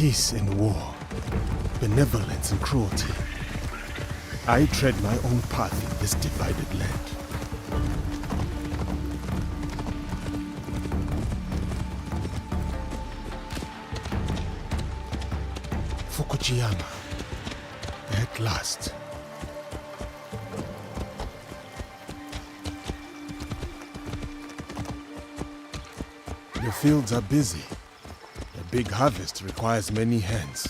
peace and war, benevolence and cruelty. I tread my own path in this divided land. Fukujiyama, at last. The fields are busy. A big harvest requires many hands.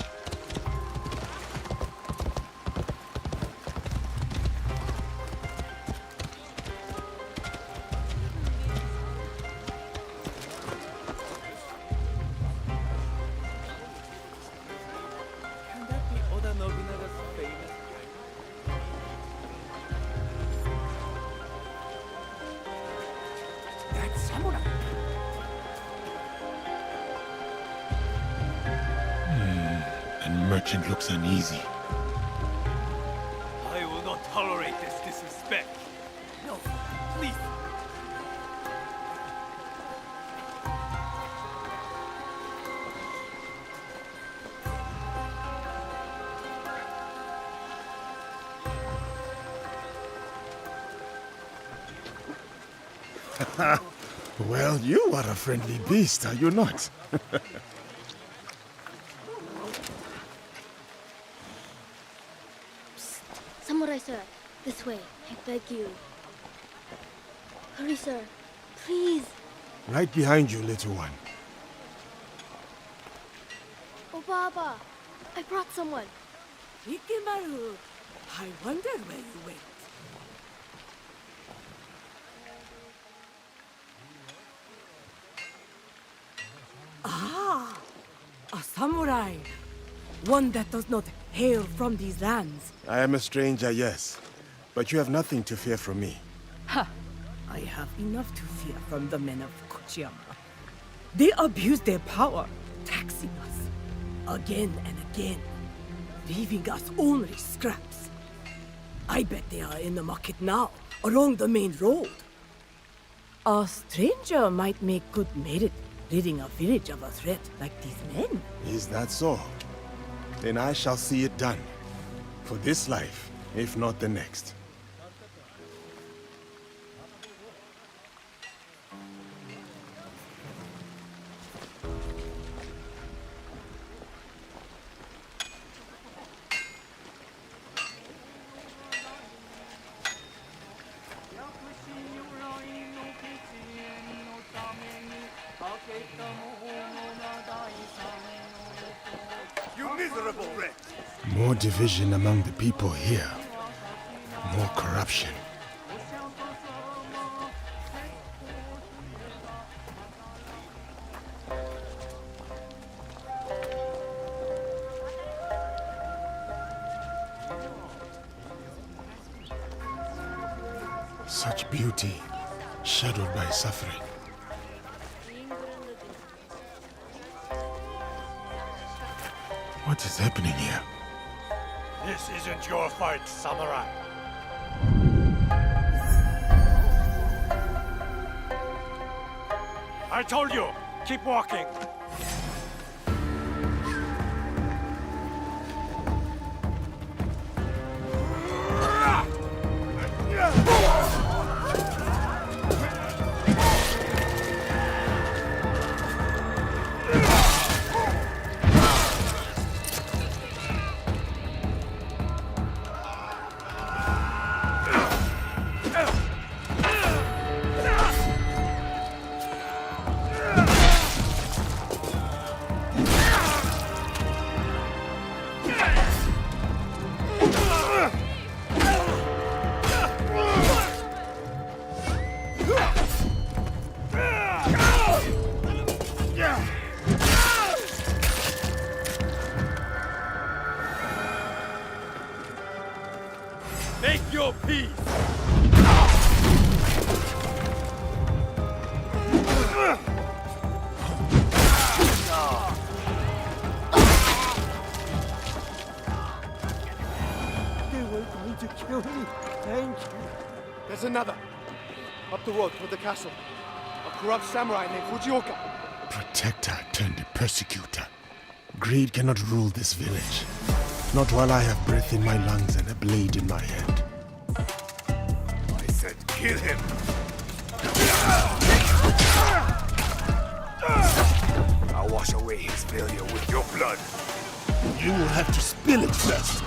Merchant looks uneasy. I will not tolerate this disrespect. No, please. Well, you are a friendly beast, are you not? Samurai sir, this way, I beg you. Hurry sir, please. Right behind you, little one. Oh Baba, I brought someone. Ikemaru, I wonder where you went. Ah, a samurai. One that does not hail from these lands. I am a stranger, yes. But you have nothing to fear from me. Ha! I have enough to fear from the men of Kochiyama. They abuse their power, taxing us again and again, leaving us only scraps. I bet they are in the market now, along the main road. A stranger might make good merit, ridding a village of a threat like these men. Is that so? Then I shall see it done. For this life, if not the next. You miserable wretch! More division among the people here. More corruption. Such beauty, shadowed by suffering. What is happening here? This isn't your fight, samurai. I told you, keep walking. Make your peace! They were going to kill me. Thank you. There's another. Up the road toward the castle. A corrupt samurai named Fujioka. Protector turned persecutor. Greed cannot rule this village. Not while I have breath in my lungs and a blade in my hand. I said kill him! I'll wash away his failure with your blood. You will have to spill it first.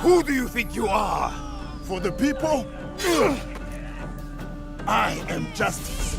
Who do you think you are? For the people, I am justice.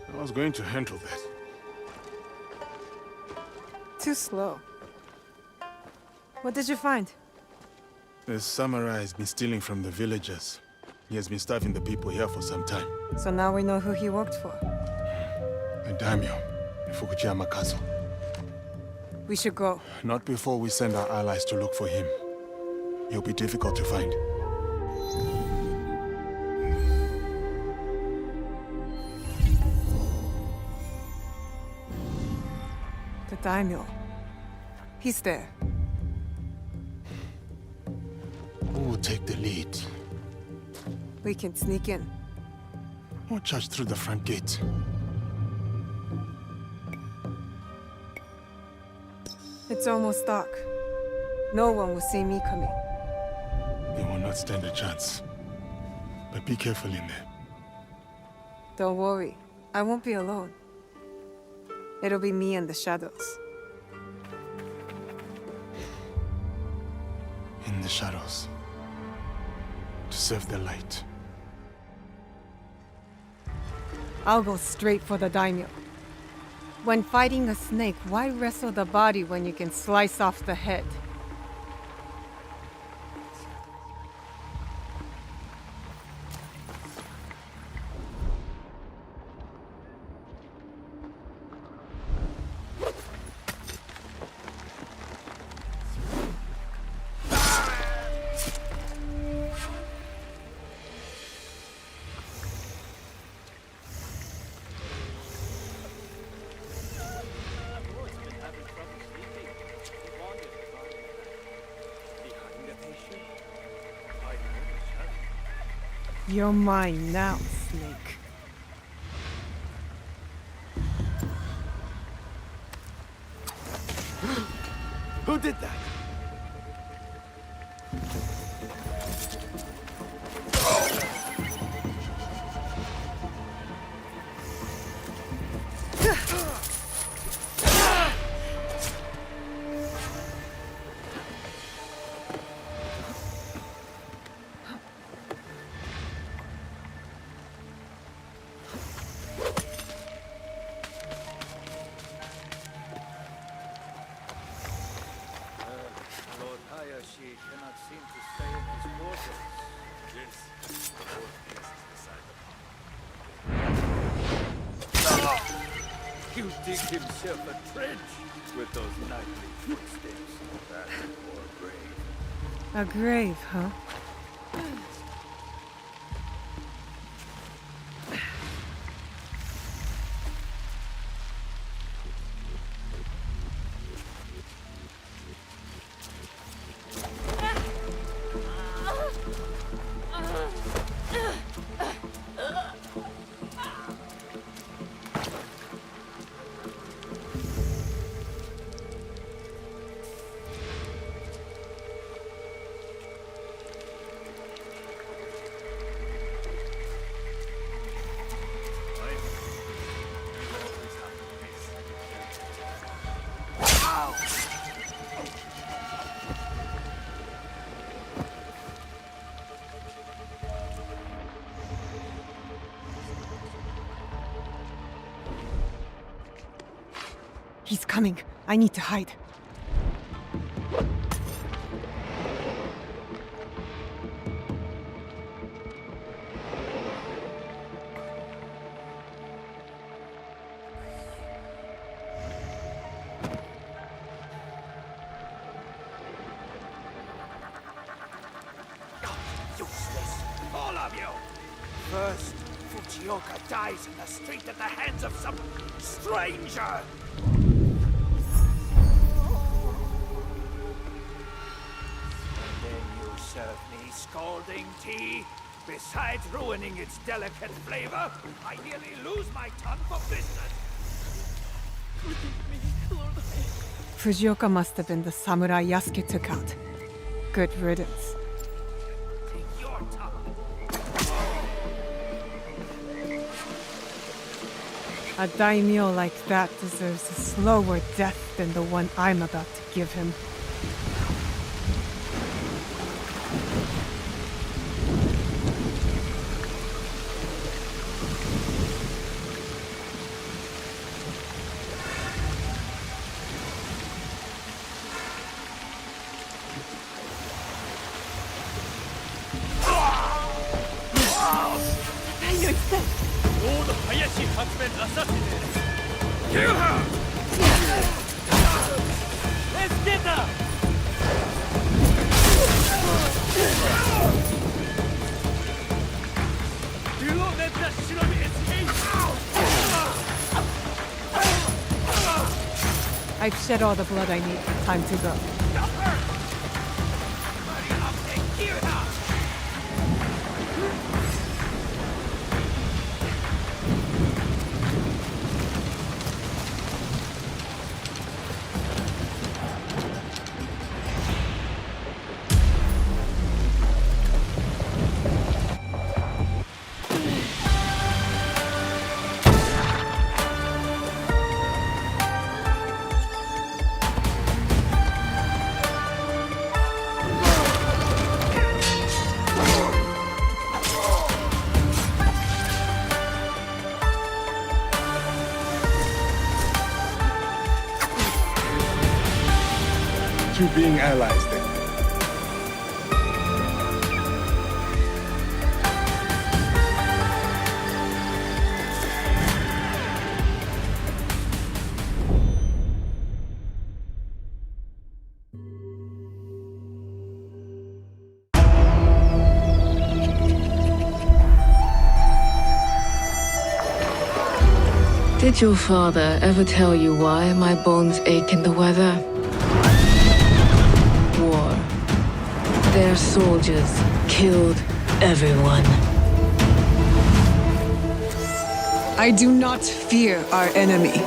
I was going to handle that. Too slow. What did you find? The samurai has been stealing from the villagers. He has been starving the people here for some time. So now we know who he worked for. The daimyo, in Fukuchiyama Castle. We should go. Not before we send our allies to look for him. He'll be difficult to find. The daimyo. He's there. Who will take the lead? We can sneak in. Or charge through the front gate? It's almost dark. No one will see me coming. They will not stand a chance. But be careful in there. Don't worry. I won't be alone. It'll be me and the shadows. In the shadows. To serve the light. I'll go straight for the daimyo. When fighting a snake, why wrestle the body when you can slice off the head? You're mine now, Snake. Who did that? Lord Hayashi cannot seem to stay in his quarters. Yes. The Lord places beside the You dig himself a trench with those nightly footsteps. That or a grave. A grave, huh? He's coming. I need to hide. Useless, all of you! First, Fujioka dies in the street at the hands of some stranger! And then you serve me scalding tea? Besides ruining its delicate flavor, I nearly lose my tongue for business! Fujioka must have been the samurai Yasuke took out. Good riddance. Take your tongue! A daimyo like that deserves a slower death than the one I'm about to give him. I've shed all the blood I need. Time to go. You being allies then. Did your father ever tell you why my bones ache in the weather? War. Their soldiers killed everyone. I do not fear our enemy.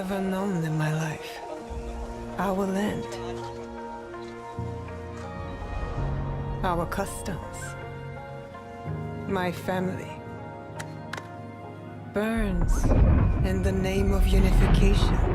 never known in my life. Our land. Our customs. My family. Burns in the name of unification.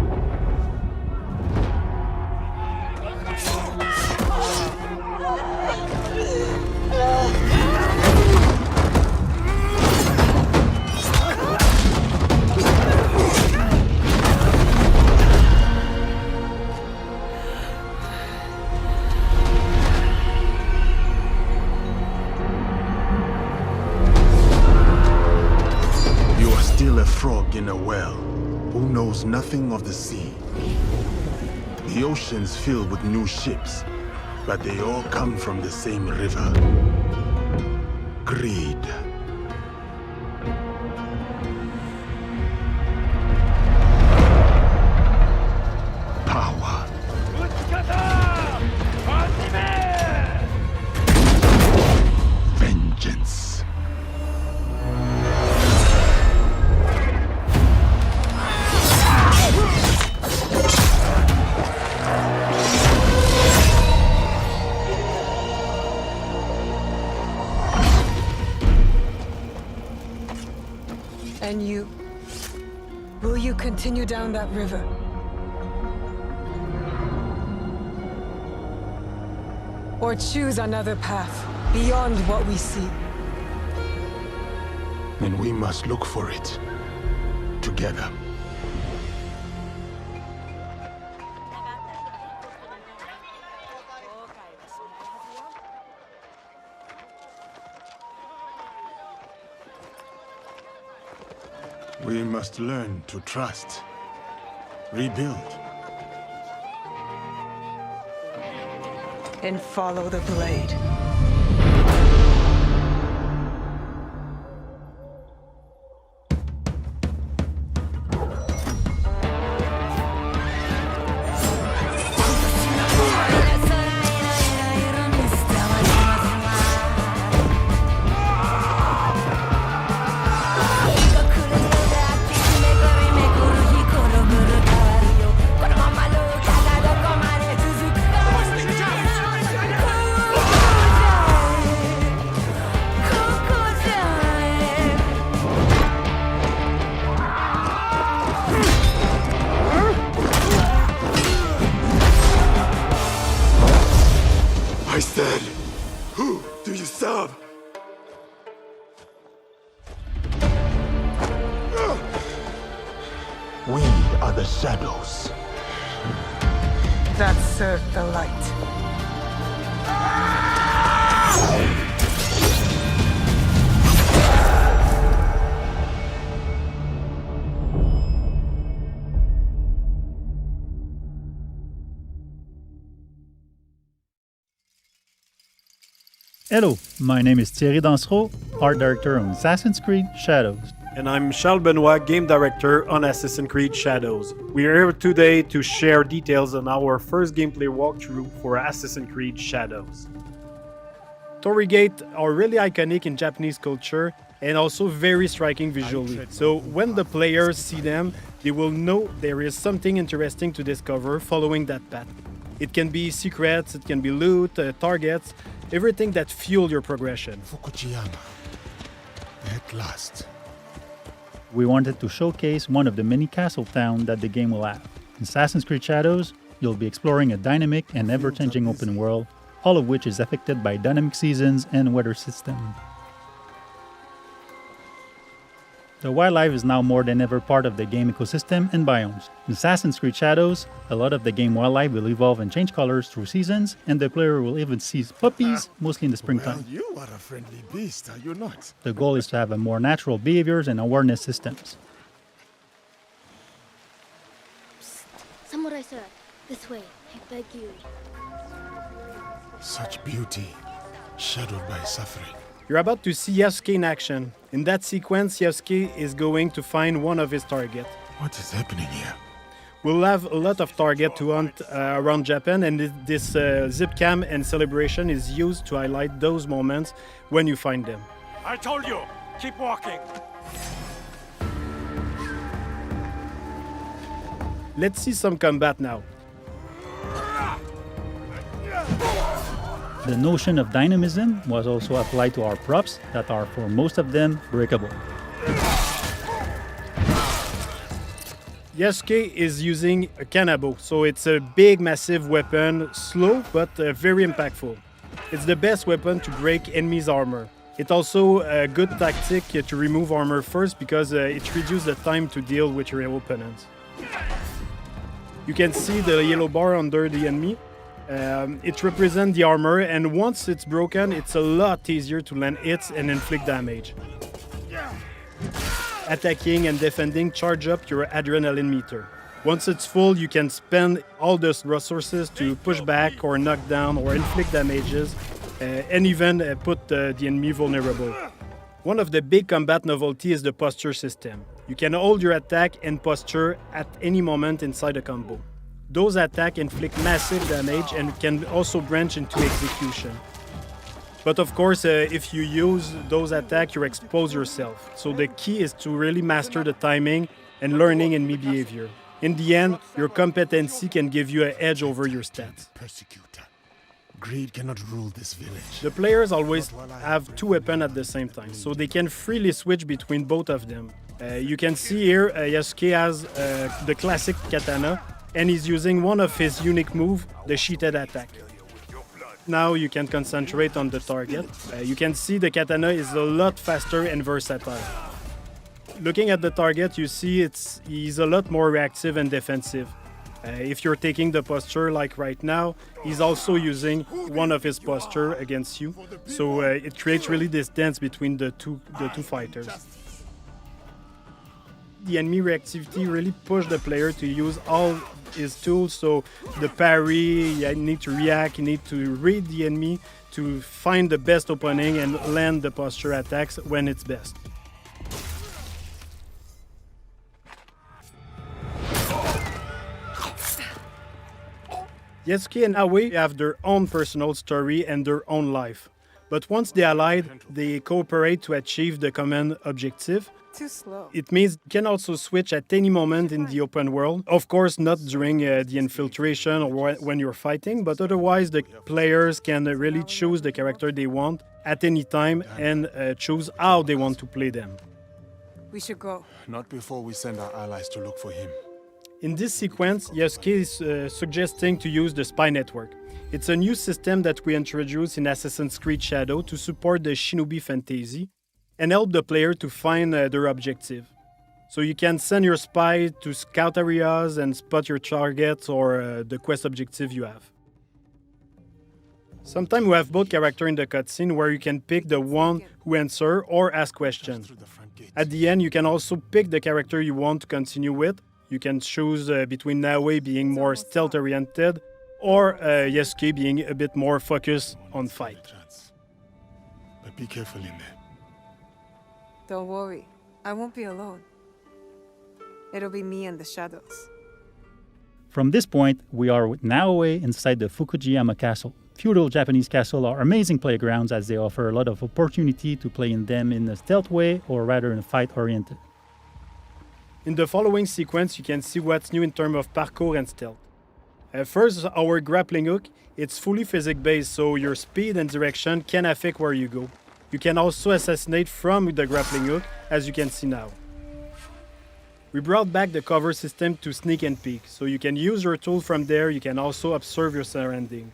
Still a frog in a well, who knows nothing of the sea. The ocean's filled with new ships, but they all come from the same river. Greed. Power. Vengeance. And you? Will you continue down that river? Or choose another path beyond what we see? And we must look for it together. We must learn to trust, rebuild. And follow the blade. I said, who do you serve? We are the shadows. That serve the light. Hello, my name is Thierry Dansereau, art director on Assassin's Creed Shadows. And I'm Charles Benoit, game director on Assassin's Creed Shadows. We are here today to share details on our first gameplay walkthrough for Assassin's Creed Shadows. Torii gates are really iconic in Japanese culture and also very striking visually. So when the players see them, they will know there is something interesting to discover following that path. It can be secrets, it can be loot, targets, everything that fuel your progression. Fukuyama. At last. We wanted to showcase one of the many castle towns that the game will have. In Assassin's Creed Shadows, you'll be exploring a dynamic and ever-changing open world, all of which is affected by dynamic seasons and weather system. The wildlife is now more than ever part of the game ecosystem and biomes. In Assassin's Creed Shadows, a lot of the game wildlife will evolve and change colors through seasons, and the player will even see puppies, mostly in the springtime. Well, you are a friendly beast, are you not? The goal is to have a more natural behaviors and awareness systems. Samurai sir, this way, I beg you. Such beauty, shadowed by suffering. You're about to see Yasuke in action. In that sequence, Yasuke is going to find one of his targets. What is happening here? We'll have a lot of targets to hunt around Japan, and this zip cam and celebration is used to highlight those moments when you find them. I told you, keep walking. Let's see some combat now. The notion of dynamism was also applied to our props that are, for most of them, breakable. Yasuke is using a kanabo, so it's a big, massive weapon, slow but very impactful. It's the best weapon to break enemies' armor. It's also a good tactic to remove armor first because it reduces the time to deal with your opponents. You can see the yellow bar under the enemy. It represents the armor, and once it's broken, it's a lot easier to land hits and inflict damage. Attacking and defending charge up your adrenaline meter. Once it's full, you can spend all those resources to push back or knock down or inflict damages and even put the enemy vulnerable. One of the big combat novelty is the posture system. You can hold your attack and posture at any moment inside a combo. Those attacks inflict massive damage and can also branch into execution. But of course, if you use those attacks, you expose yourself. So the key is to really master the timing and learning enemy behavior. In the end, your competency can give you an edge over your stats. Persecutor. Greed cannot rule this village. The players always have two weapons at the same time, so they can freely switch between both of them. You can see here Yasuke has the classic katana, and he's using one of his unique moves, the sheeted attack. Now you can concentrate on the target. You can see the katana is a lot faster and versatile. Looking at the target, you see he's a lot more reactive and defensive. If you're taking the posture like right now, he's also using one of his posture against you. So it creates really this dance between the two fighters. The enemy reactivity really pushed the player to use all his tools, so the parry, you need to react, you need to read the enemy to find the best opening and land the posture attacks when it's best. Yasuke and Naoe have their own personal story and their own life. But once they allied, they cooperate to achieve the common objective. Too slow. It means you can also switch at any moment in the open world. Of course, not during the infiltration or when you're fighting, but otherwise the players can really choose the character they want at any time and choose how they want to play them. We should go. Not before we send our allies to look for him. In this sequence, Yasuke is suggesting to use the spy network. It's a new system that we introduced in Assassin's Creed Shadow to support the shinobi fantasy and help the player to find their objective. So you can send your spy to scout areas and spot your targets or the quest objective you have. Sometimes we have both characters in the cutscene where you can pick the one who answers or ask questions. At the end, you can also pick the character you want to continue with. You can choose between Naoe being more stealth-oriented or Yasuke being a bit more focused on fight. But be careful in there. Don't worry. I won't be alone. It'll be me and the shadows. From this point, we are with Naoe inside the Fukujiyama Castle. Feudal Japanese castles are amazing playgrounds as they offer a lot of opportunity to play in them in a stealth way or rather in a fight-oriented. In the following sequence, you can see what's new in terms of parkour and stealth. First, our grappling hook. It's fully physics-based, so your speed and direction can affect where you go. You can also assassinate from the grappling hook, as you can see now. We brought back the cover system to sneak and peek, so you can use your tool from there. You can also observe your surrounding.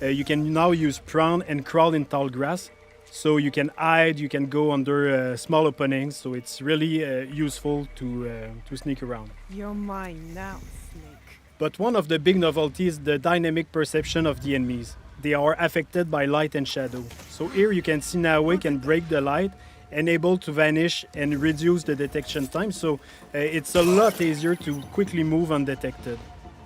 You can now use prone and crawl in tall grass, so you can hide, you can go under small openings, so it's really useful to sneak around. You're mine now, Snake. But one of the big novelties is the dynamic perception of the enemies. They are affected by light and shadow. So here you can see Naoe can break the light and able to vanish and reduce the detection time, so it's a lot easier to quickly move undetected.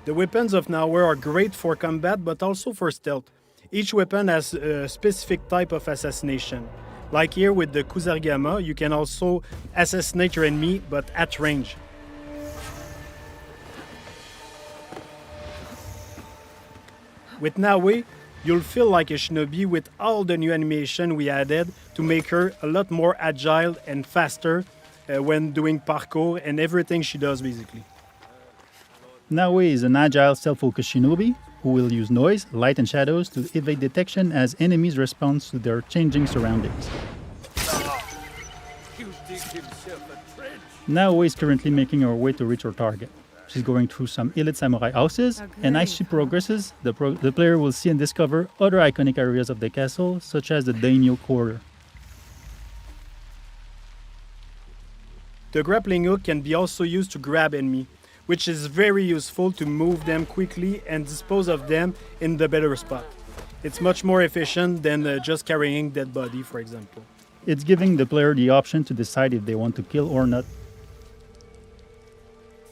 The weapons of Naoe are great for combat but also for stealth. Each weapon has a specific type of assassination. Like here with the Kusarigama, you can also assassinate your enemy but at range. With Naoe, you'll feel like a shinobi with all the new animation we added to make her a lot more agile and faster when doing parkour and everything she does basically. Naoe is an agile, self-focused shinobi who will use noise, light, and shadows to evade detection as enemies respond to their changing surroundings. Naoe is currently making her way to reach her target. She's going through some elite samurai houses, and as she progresses, the player will see and discover other iconic areas of the castle, such as the daimyo quarter. The grappling hook can be also used to grab enemy, which is very useful to move them quickly and dispose of them in the better spot. It's much more efficient than just carrying dead body, for example. It's giving the player the option to decide if they want to kill or not.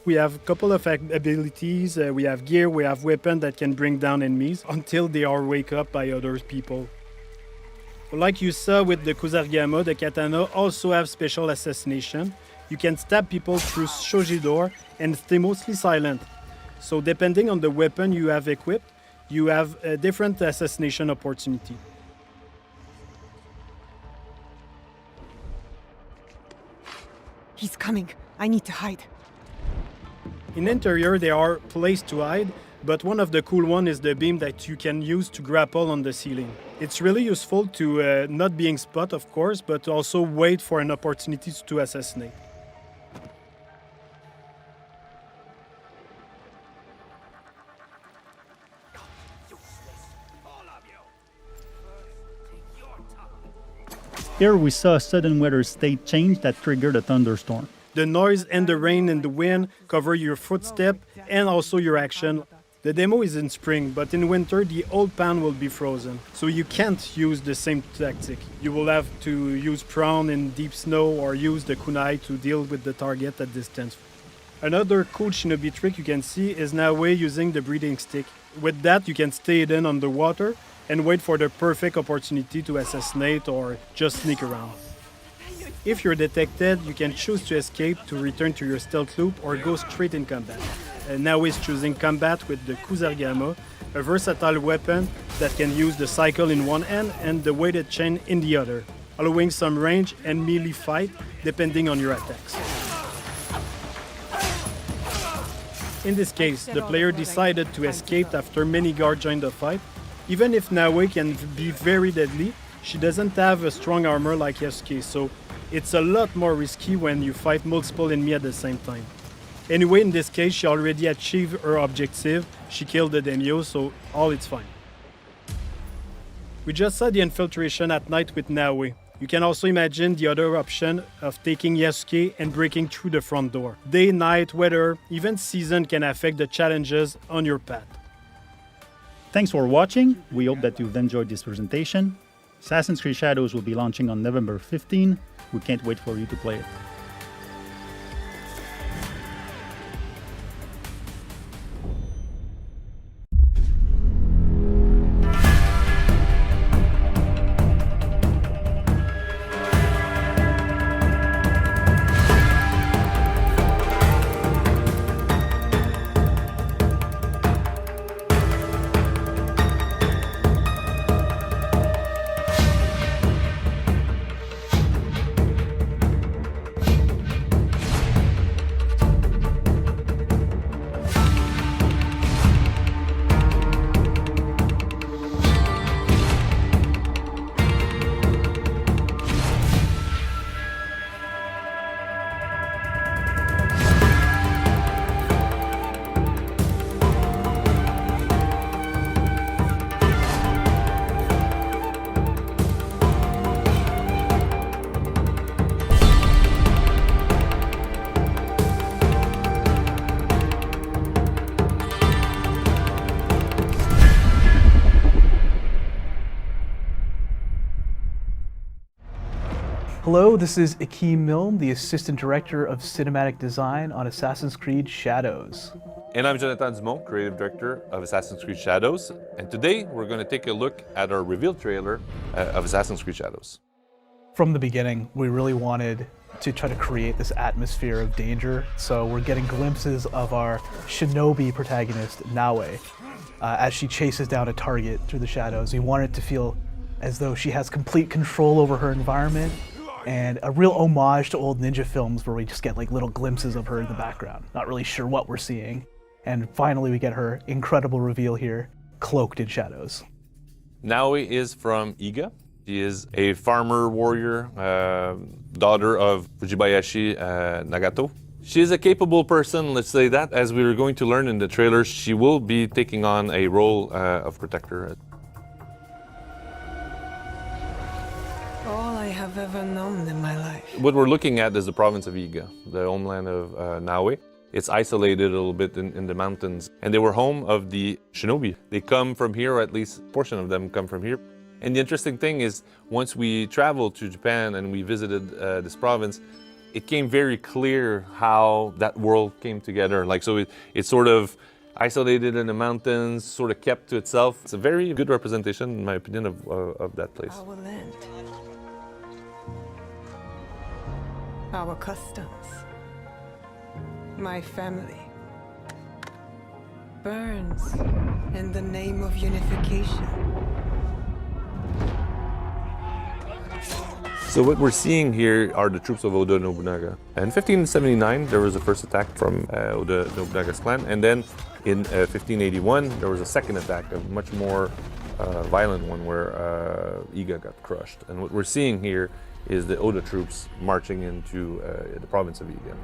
We have a couple of abilities, we have gear, we have weapon that can bring down enemies until they are wake up by other people. Like you saw with the Kusarigama, the katana also have special assassination. You can stab people through shoji door and stay mostly silent. So depending on the weapon you have equipped, you have a different assassination opportunity. He's coming. I need to hide. In interior, there are places to hide, but one of the cool ones is the beam that you can use to grapple on the ceiling. It's really useful to not being spot, of course, but also wait for an opportunity to assassinate. Here we saw a sudden weather state change that triggered a thunderstorm. The noise and the rain and the wind cover your footstep and also your action. The demo is in spring, but in winter the old pan will be frozen, so you can't use the same tactic. You will have to use prawn in deep snow or use the kunai to deal with the target at distance. Another cool shinobi trick you can see is Naoe using the breathing stick. With that you can stay hidden underwater and wait for the perfect opportunity to assassinate or just sneak around. If you're detected, you can choose to escape to return to your stealth loop or go straight in combat. Naoe is choosing combat with the Kusarigama, a versatile weapon that can use the cycle in one hand and the weighted chain in the other, allowing some range and melee fight depending on your attacks. In this case, the player decided to escape after many guards joined the fight. Even if Naoe can be very deadly, she doesn't have a strong armor like Yasuke, so it's a lot more risky when you fight multiple enemies at the same time. Anyway, in this case, she already achieved her objective. She killed the daimyo, so all is fine. We just saw the infiltration at night with Naoe. You can also imagine the other option of taking Yasuke and breaking through the front door. Day, night, weather, even season can affect the challenges on your path. Thanks for watching. We hope that you've enjoyed this presentation. Assassin's Creed Shadows will be launching on November 15. We can't wait for you to play it. Hello, this is Akeem Milne, the Assistant Director of Cinematic Design on Assassin's Creed Shadows. And I'm Jonathan Dumont, Creative Director of Assassin's Creed Shadows. And today we're going to take a look at our reveal trailer of Assassin's Creed Shadows. From the beginning, we really wanted to try to create this atmosphere of danger. So we're getting glimpses of our shinobi protagonist, Naoe, as she chases down a target through the shadows. We want it to feel as though she has complete control over her environment, and a real homage to old ninja films where we just get like little glimpses of her in the background. Not really sure what we're seeing. And finally we get her incredible reveal here, cloaked in shadows. Naoe is from Iga. She is a farmer warrior, daughter of Fujibayashi Nagato. She is a capable person, let's say that. As we were going to learn in the trailer, she will be taking on a role of protector. All I have ever known in my life. What we're looking at is the province of Iga, the homeland of Naoe. It's isolated a little bit in the mountains, and they were home of the shinobi. They come from here, or at least a portion of them come from here. And the interesting thing is, once we traveled to Japan and we visited this province, it came very clear how that world came together. Like, so it's sort of isolated in the mountains, sort of kept to itself. It's a very good representation, in my opinion, of that place. Our land. Our customs. My family. Burns in the name of unification. So what we're seeing here are the troops of Oda Nobunaga. In 1579, there was the first attack from Oda Nobunaga's clan, and then in 1581, there was a second attack, a much more violent one, where Iga got crushed. And what we're seeing here is the Oda troops marching into the province of Iga.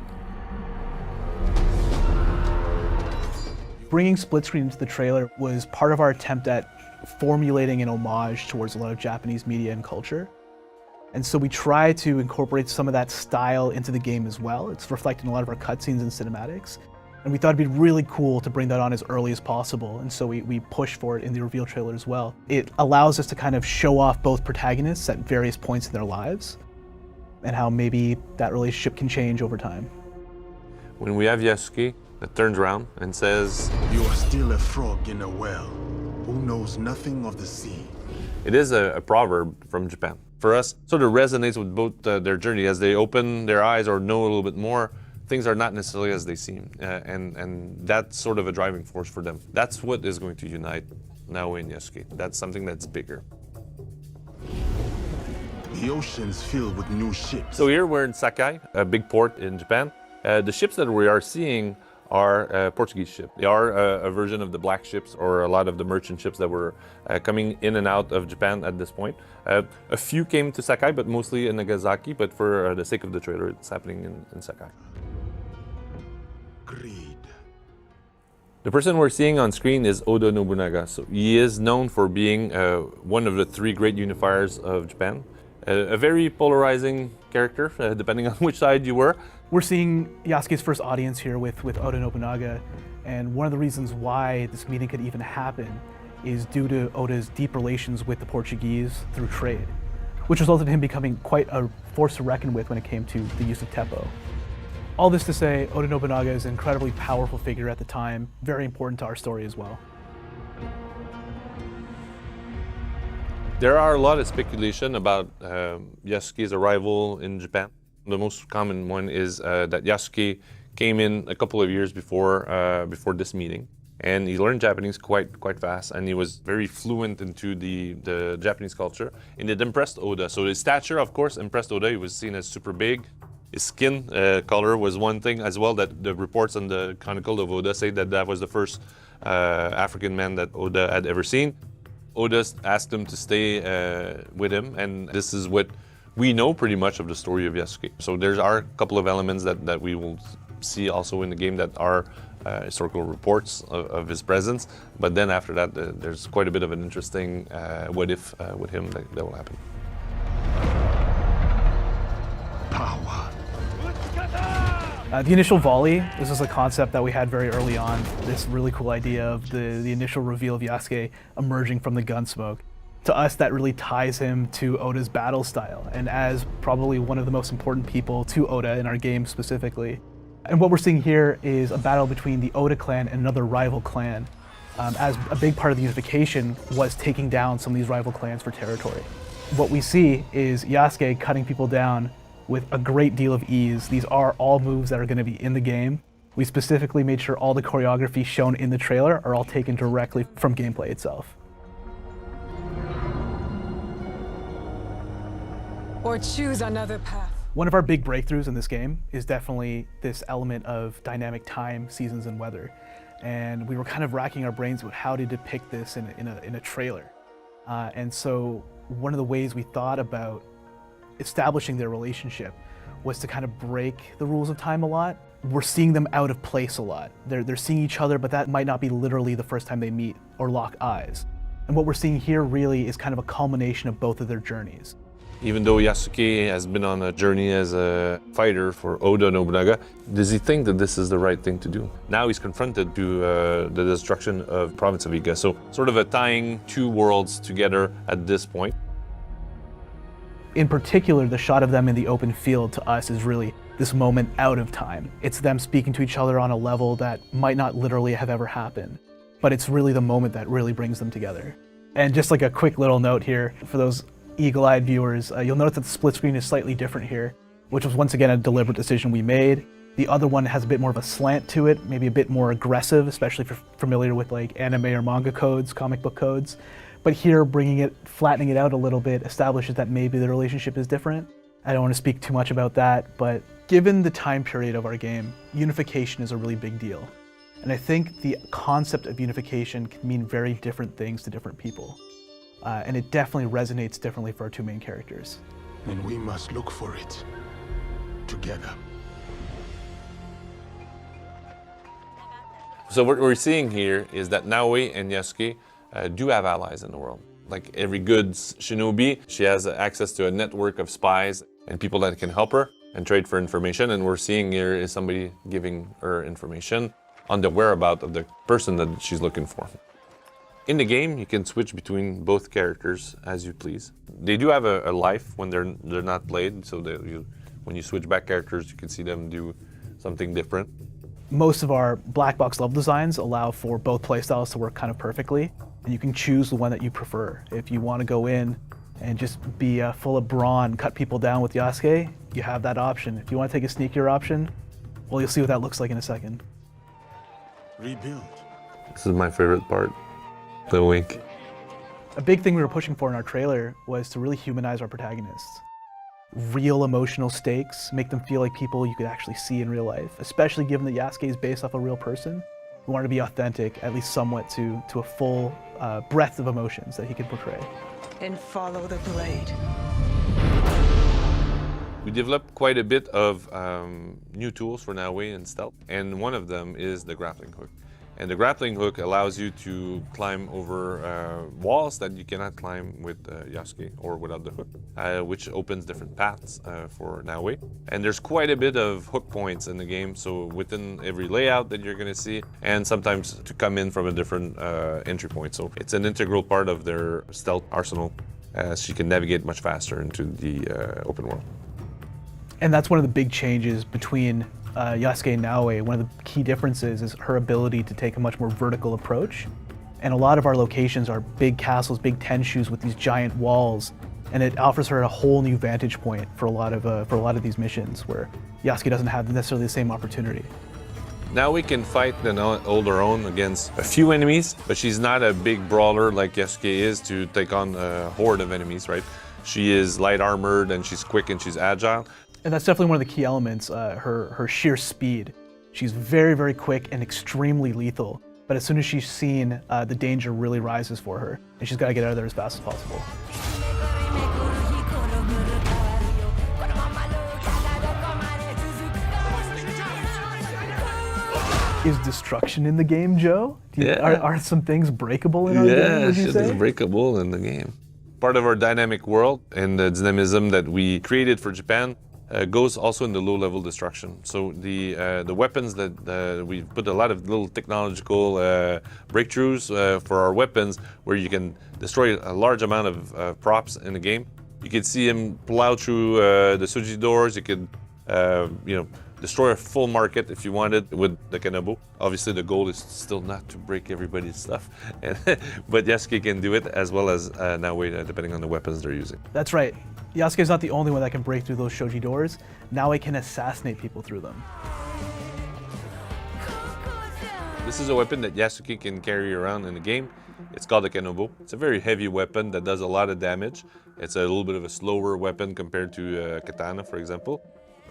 Bringing split screen into the trailer was part of our attempt at formulating an homage towards a lot of Japanese media and culture. And so we try to incorporate some of that style into the game as well. It's reflected in a lot of our cutscenes and cinematics. And we thought it'd be really cool to bring that on as early as possible. And so we push for it in the reveal trailer as well. It allows us to kind of show off both protagonists at various points in their lives and how maybe that relationship can change over time. When we have Yasuke that turns around and says, "You are still a frog in a well, who knows nothing of the sea." It is a proverb from Japan. For us, sort of resonates with both their journey. As they open their eyes or know a little bit more, things are not necessarily as they seem. And that's sort of a driving force for them. That's what is going to unite Naoe and Yasuke. That's something that's bigger. The ocean's filled with new ships. So here we're in Sakai, a big port in Japan. The ships that we are seeing are Portuguese ships. They are a version of the black ships or a lot of the merchant ships that were coming in and out of Japan at this point. A few came to Sakai, but mostly in Nagasaki, but for the sake of the trailer, it's happening in Sakai. Greed. The person we're seeing on screen is Oda Nobunaga. So he is known for being one of the three great unifiers of Japan. A very polarizing character, depending on which side you were. We're seeing Yasuke's first audience here with Oda Nobunaga, and one of the reasons why this meeting could even happen is due to Oda's deep relations with the Portuguese through trade, which resulted in him becoming quite a force to reckon with when it came to the use of teppo. All this to say, Oda Nobunaga is an incredibly powerful figure at the time, very important to our story as well. There are a lot of speculation about Yasuke's arrival in Japan. The most common one is that Yasuke came in a couple of years before this meeting, and he learned Japanese quite fast, and he was very fluent into the Japanese culture, and it impressed Oda. So his stature, of course, impressed Oda. He was seen as super big. His skin color was one thing as well, that the reports on the Chronicle of Oda say that was the first African man that Oda had ever seen. Oda asked him to stay with him, and this is what we know pretty much of the story of Yasuke. So there are a couple of elements that we will see also in the game that are historical reports of his presence. But then after that, there's quite a bit of an interesting what if with him that will happen. Power. The initial volley, this is a concept that we had very early on, this really cool idea of the initial reveal of Yasuke emerging from the gun smoke. To us, that really ties him to Oda's battle style, and as probably one of the most important people to Oda in our game specifically. And what we're seeing here is a battle between the Oda clan and another rival clan, as a big part of the unification was taking down some of these rival clans for territory. What we see is Yasuke cutting people down with a great deal of ease. These are all moves that are going to be in the game. We specifically made sure all the choreography shown in the trailer are all taken directly from gameplay itself. Or choose another path. One of our big breakthroughs in this game is definitely this element of dynamic time, seasons, and weather. and we were kind of racking our brains with how to depict this in a trailer. And so one of the ways we thought about establishing their relationship was to kind of break the rules of time a lot. We're seeing them out of place a lot. They're seeing each other, but that might not be literally the first time they meet or lock eyes. And what we're seeing here really is kind of a culmination of both of their journeys. Even though Yasuke has been on a journey as a fighter for Oda Nobunaga, does he think that this is the right thing to do? Now he's confronted to the destruction of the province of Iga, so sort of a tying two worlds together at this point. In particular, the shot of them in the open field to us is really this moment out of time. It's them speaking to each other on a level that might not literally have ever happened, but it's really the moment that really brings them together. And just like a quick little note here, for those eagle-eyed viewers, you'll notice that the split screen is slightly different here, which was once again a deliberate decision we made. The other one has a bit more of a slant to it, maybe a bit more aggressive, especially if you're familiar with like anime or manga codes, comic book codes. But here, flattening it out a little bit establishes that maybe the relationship is different. I don't want to speak too much about that, but given the time period of our game, unification is a really big deal. And I think the concept of unification can mean very different things to different people. And it definitely resonates differently for our two main characters. And we must look for it together. So what we're seeing here is that Naoe and Yasuke do have allies in the world. Like every good shinobi, she has access to a network of spies and people that can help her and trade for information. And we're seeing here is somebody giving her information on the whereabouts of the person that she's looking for. In the game, you can switch between both characters as you please. They do have a life when they're not played, so when you switch back characters, you can see them do something different. Most of our black box level designs allow for both playstyles to work kind of perfectly, and you can choose the one that you prefer. If you want to go in and just be full of brawn, cut people down with Yasuke, you have that option. If you want to take a sneakier option, well, you'll see what that looks like in a second. Rebuild. This is my favorite part. The wink. A big thing we were pushing for in our trailer was to really humanize our protagonists. Real emotional stakes, make them feel like people you could actually see in real life, especially given that Yasuke is based off a real person. We wanted to be authentic, at least somewhat, to a full breadth of emotions that he could portray. And follow the blade. We developed quite a bit of new tools for Naoe and stealth, and one of them is the grappling hook. And the grappling hook allows you to climb over walls that you cannot climb with Yasuke or without the hook, which opens different paths for Naoe. And there's quite a bit of hook points in the game, so within every layout that you're going to see, and sometimes to come in from a different entry point. So it's an integral part of their stealth arsenal, as she can navigate much faster into the open world. And that's one of the big changes between Yasuke and Naoe. One of the key differences is her ability to take a much more vertical approach. And a lot of our locations are big castles, big tenshu's with these giant walls, and it offers her a whole new vantage point for a lot of these missions where Yasuke doesn't have necessarily the same opportunity. Naoe can fight and hold her own against a few enemies, but she's not a big brawler like Yasuke is to take on a horde of enemies, right? She is light armored and she's quick and she's agile. And that's definitely one of the key elements, her sheer speed. She's very, very quick and extremely lethal. But as soon as she's seen, the danger really rises for her, and she's got to get out of there as fast as possible. Is destruction in the game, Joe? Are some things breakable in our game, would you say? Yeah, it's breakable in the game. Part of our dynamic world and the dynamism that we created for Japan goes also in the low-level destruction. So the weapons that we put a lot of little technological breakthroughs for our weapons, where you can destroy a large amount of props in the game. You can see him plow through the Suji doors. You could, destroy a full market if you wanted with the Kenobo. Obviously, the goal is still not to break everybody's stuff, but Yasuke can do it as well as Naoe, depending on the weapons they're using. That's right. Yasuke is not the only one that can break through those shoji doors. Naoe can assassinate people through them. This is a weapon that Yasuke can carry around in the game. It's called a Kenobo. It's a very heavy weapon that does a lot of damage. It's a little bit of a slower weapon compared to katana, for example.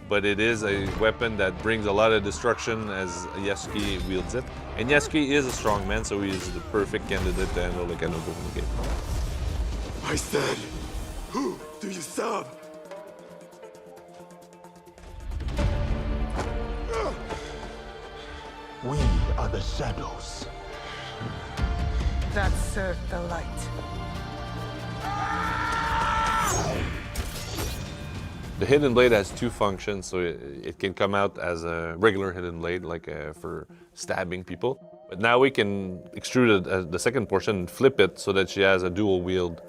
but it is a weapon that brings a lot of destruction as Yasuke wields it. And Yasuke is a strong man, so he is the perfect candidate to handle the Kenobo in the game. I said, who do you serve? We are the shadows. That served the light. The hidden blade has two functions, so it can come out as a regular hidden blade, like for stabbing people. But now we can extrude the second portion and flip it so that she has a dual wield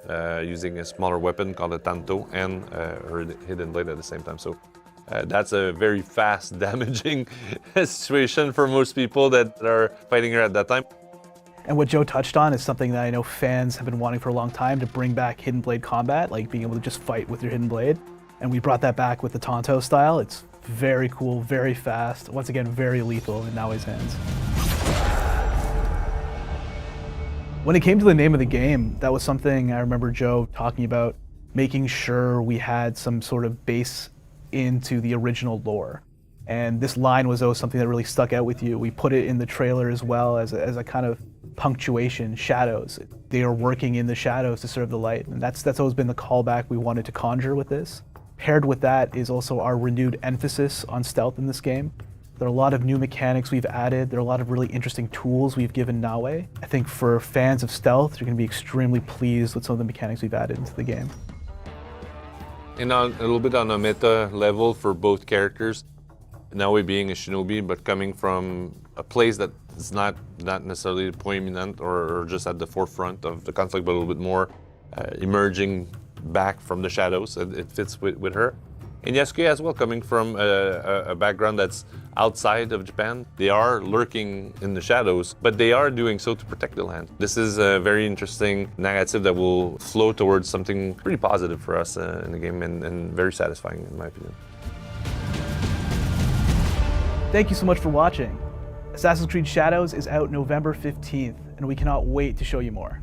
using a smaller weapon called a tanto and her hidden blade at the same time. So that's a very fast, damaging situation for most people that are fighting her at that time. And what Joe touched on is something that I know fans have been wanting for a long time, to bring back hidden blade combat, like being able to just fight with your hidden blade. And we brought that back with the Tanto style. It's very cool, very fast, once again, very lethal in Naoe's hands. When it came to the name of the game, that was something I remember Joe talking about, making sure we had some sort of base into the original lore. And this line was always something that really stuck out with you. We put it in the trailer as well as a kind of punctuation, shadows. They are working in the shadows to serve the light. And that's always been the callback we wanted to conjure with this. Paired with that is also our renewed emphasis on stealth in this game. There are a lot of new mechanics we've added. There are a lot of really interesting tools we've given Naoe. I think for fans of stealth, you're going to be extremely pleased with some of the mechanics we've added into the game. And a little bit on a meta level for both characters, Naoe being a shinobi, but coming from a place that is not necessarily prominent or just at the forefront of the conflict, but a little bit more emerging back from the shadows. It fits with her. And Yasuke as well, coming from a background that's outside of Japan. They are lurking in the shadows, but they are doing so to protect the land. This is a very interesting narrative that will flow towards something pretty positive for us in the game and very satisfying in my opinion. Thank you so much for watching. Assassin's Creed Shadows is out November 15th, and we cannot wait to show you more.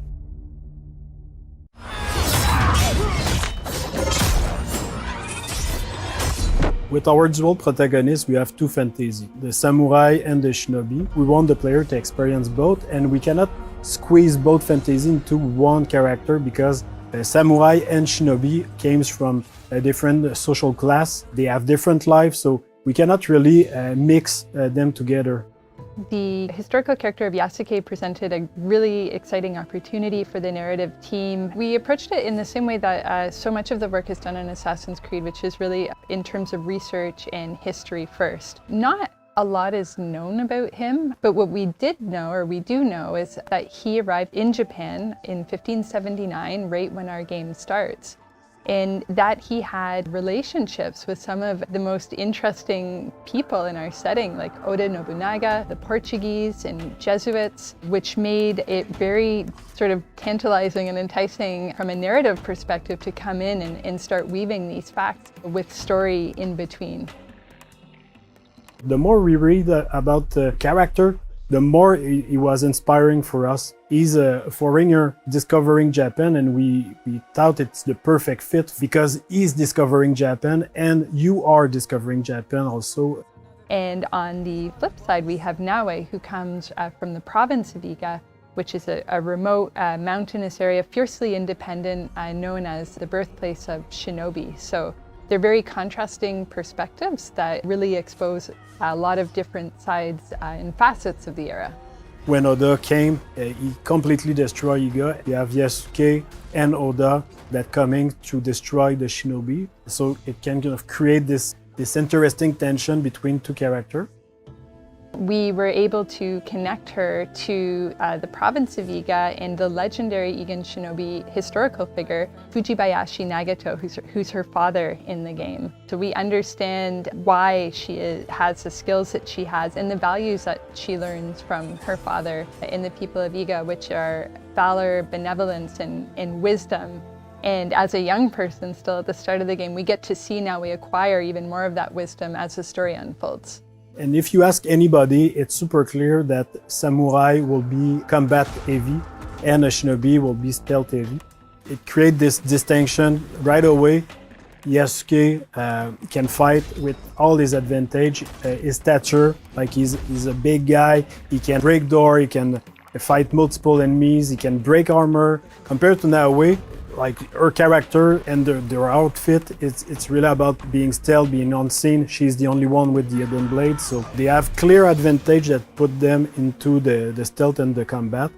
With our dual protagonists, we have two fantasy, the samurai and the shinobi. We want the player to experience both, and we cannot squeeze both fantasy into one character because samurai and shinobi came from a different social class. They have different lives, so we cannot really mix them together. The historical character of Yasuke presented a really exciting opportunity for the narrative team. We approached it in the same way that so much of the work is done in Assassin's Creed, which is really in terms of research and history first. Not a lot is known about him, but what we did know, or we do know, is that he arrived in Japan in 1579, right when our game starts. And that he had relationships with some of the most interesting people in our setting, like Oda Nobunaga, the Portuguese, and Jesuits, which made it very sort of tantalizing and enticing from a narrative perspective to come in and start weaving these facts with story in between. The more we read about the character, the more he was inspiring for us. He's a foreigner discovering Japan, and we thought it's the perfect fit because he's discovering Japan and you are discovering Japan also. And on the flip side, we have Naoe, who comes from the province of Iga, which is a remote mountainous area, fiercely independent, known as the birthplace of shinobi. So they're very contrasting perspectives that really expose a lot of different sides and facets of the era. When Oda came, he completely destroyed Iga. You have Yasuke and Oda that coming to destroy the shinobi. So it can kind of create this interesting tension between two characters. We were able to connect her to the province of Iga and the legendary Igan shinobi historical figure, Fujibayashi Nagato, who's her father in the game. So we understand why she has the skills that she has and the values that she learns from her father in the people of Iga, which are valor, benevolence, and wisdom. And as a young person still at the start of the game, we get to see now we acquire even more of that wisdom as the story unfolds. And if you ask anybody, it's super clear that samurai will be combat heavy and a shinobi will be stealth heavy. It creates this distinction right away. Yasuke can fight with all his advantage, his stature, like he's a big guy, he can break door, he can fight multiple enemies, he can break armor. Compared to Naoe, like her character and their outfit, it's really about being stealth, being unseen. She's the only one with the hidden blade, so they have clear advantage that put them into the stealth and the combat,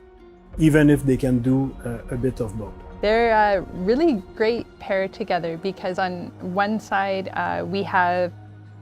even if they can do a bit of both. They're a really great pair together because on one side we have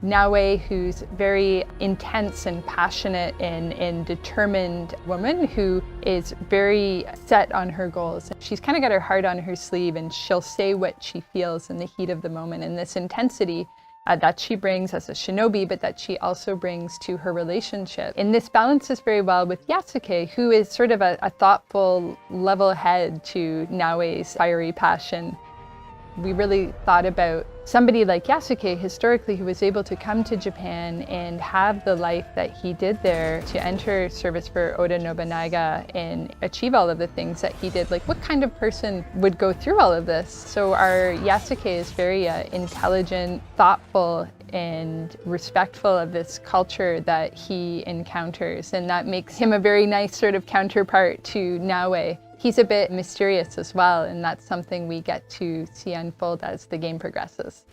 Naoe, who's very intense and passionate and determined woman who is very set on her goals. She's kind of got her heart on her sleeve and she'll say what she feels in the heat of the moment. And this intensity that she brings as a shinobi, but that she also brings to her relationship. And this balances very well with Yasuke, who is sort of a thoughtful, level head to Naoe's fiery passion. We really thought about somebody like Yasuke historically who was able to come to Japan and have the life that he did there, to enter service for Oda Nobunaga and achieve all of the things that he did. Like, what kind of person would go through all of this? So our Yasuke is very intelligent, thoughtful, and respectful of this culture that he encounters, and that makes him a very nice sort of counterpart to Naoe. He's a bit mysterious as well, and that's something we get to see unfold as the game progresses.